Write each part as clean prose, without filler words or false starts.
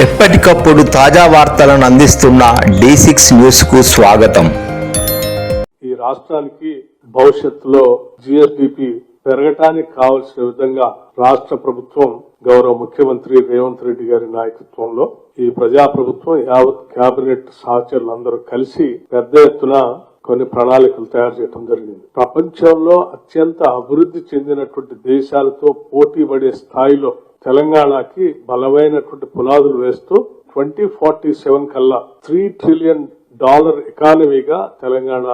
ఎప్పటికప్పుడు తాజా వార్తలను అందిస్తున్న D6 న్యూస్ కు స్వాగతం. ఈ రాష్ట్రానికి భవిష్యత్తులో జిఎస్డిపి పెరగటానికి కావలసిన విధంగా రాష్ట్ర ప్రభుత్వం గౌరవ ముఖ్యమంత్రి రేవంత్ రెడ్డి గారి నాయకత్వంలో ఈ ప్రజాప్రభుత్వం యావత్ కేబినెట్ సహచరులందరూ కలిసి పెద్ద ఎత్తున కొన్ని ప్రణాళికలు తయారు చేయడం జరిగింది. ప్రపంచంలో అత్యంత అభివృద్ధి చెందినటువంటి దేశాలతో పోటీ పడే స్థాయిలో తెలంగాణకి బలమైనటువంటి పునాదులు వేస్తూ 2047 కల్లా $3 ట్రిలియన్ ఎకానమీగా తెలంగాణ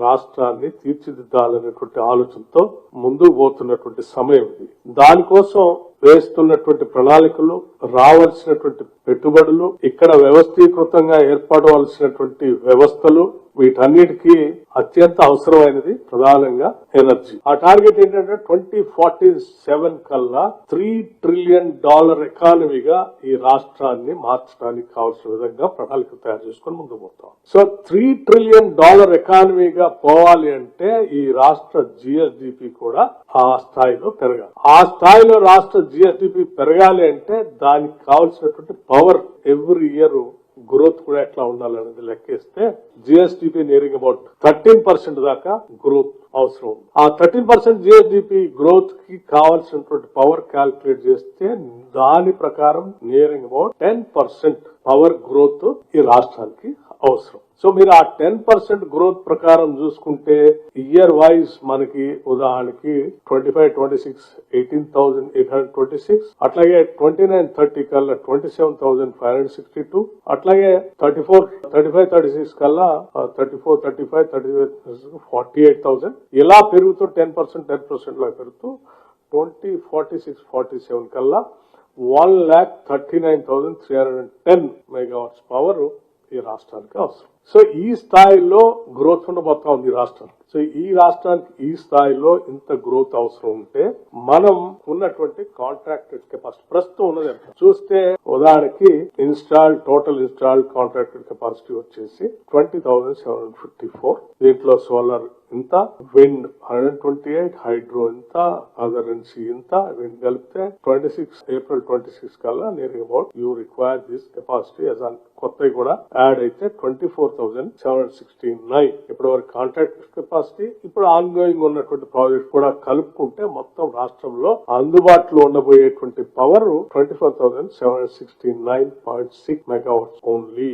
రాష్ట్రాన్ని తీర్చిదిద్దాలనేటువంటి ఆలోచనతో ముందుకు పోతున్నటువంటి సమయం ఇది. దానికోసం వేస్తున్నటువంటి ప్రణాళికలు, రావాల్సినటువంటి పెట్టుబడులు, ఇక్కడ వ్యవస్థీకృతంగా ఏర్పడవలసినటువంటి వ్యవస్థలు, వీటన్నిటికీ అత్యంత అవసరమైనది ప్రధానంగా ఎనర్జీ. ఆ టార్గెట్ ఏంటంటే 2047 కల్లా $3 ట్రిలియన్ ఎకానమీగా ఈ రాష్ట్రాన్ని మార్చడానికి కావాల్సిన విధంగా ప్రణాళిక తయారు చేసుకుని ముందుకు పోతాం. సో $3 ట్రిలియన్ ఎకానమీగా పోవాలి అంటే ఈ రాష్ట్ర జిఎస్డిపి కూడా ఆ స్థాయిలో పెరగాలి. ఆ స్థాయిలో రాష్ట్ర జిఎస్డిపి పెరగాలి అంటే దానికి కావాల్సినటువంటి పవర్ ఎవ్రీ ఇయర్ గ్రోత్ కూడా ఎట్లా ఉండాలనేది లెక్కేస్తే జిఎస్డిపి నియరింగ్ అబౌట్ 13% దాకా గ్రోత్ అవసరం. ఆ 13% జిఎస్డిపి గ్రోత్ కి కావాల్సినటువంటి పవర్ క్యాల్కులేట్ చేస్తే దాని ప్రకారం నియరింగ్ అబౌట్ 10% పవర్ గ్రోత్ ఈ రాష్ట్రానికి అవసరం. సో మీరు ఆ 10% గ్రోత్ ప్రకారం చూసుకుంటే ఇయర్ వైజ్ మనకి ఉదాహరణకి 25-26 18,826, అట్లాగే 29-30 కల్లా 27,562, అట్లాగే 35-36 కల్లా 34-35 48,000 ఇలా పెరుగుతూ 10% లా పెరుగుతూ 2046-47 కల్లా 1,39,310 మెగావాట్స్ పవర్ ఈ రాష్ట్రానికి అవసరం. సో ఈ స్థాయిలో గ్రోత్ ఉండబోతా ఉంది ఈ రాష్ట్రం. సో ఈ రాష్ట్రానికి ఈ స్థాయిలో ఇంత గ్రోత్ అవసరం ఉంటే మనం ఉన్నటువంటి కాంట్రాక్టెడ్ కెపాసిటీ ప్రస్తుతం ఉన్నది చూస్తే ఉదాహరణకి టోటల్ ఇన్స్టాల్డ్ కాంట్రాక్టెడ్ కెపాసిటీ వచ్చేసి 20,754. దీంట్లో సోలార్ ఇంత, విండ్ 128, హైడ్రో ఇంత, అదర్ ఎన్సీ ఇంత, విండ్ కలిపితే April 26 కల్లా near about you require this capacity as an కొత్తవి కూడా యాడ్ అయితే 24,769. ఇప్పటి వరకు కాంట్రాక్ట్ కెపాసిటీ, ఇప్పుడు ఆన్ గోయింగ్ ఉన్నటువంటి ప్రాజెక్ట్ కూడా కలుపుకుంటే మొత్తం రాష్ట్రంలో అందుబాటులో ఉండబోయేటువంటి పవర్ 24,769.6 మెగావాట్స్ ఓన్లీ.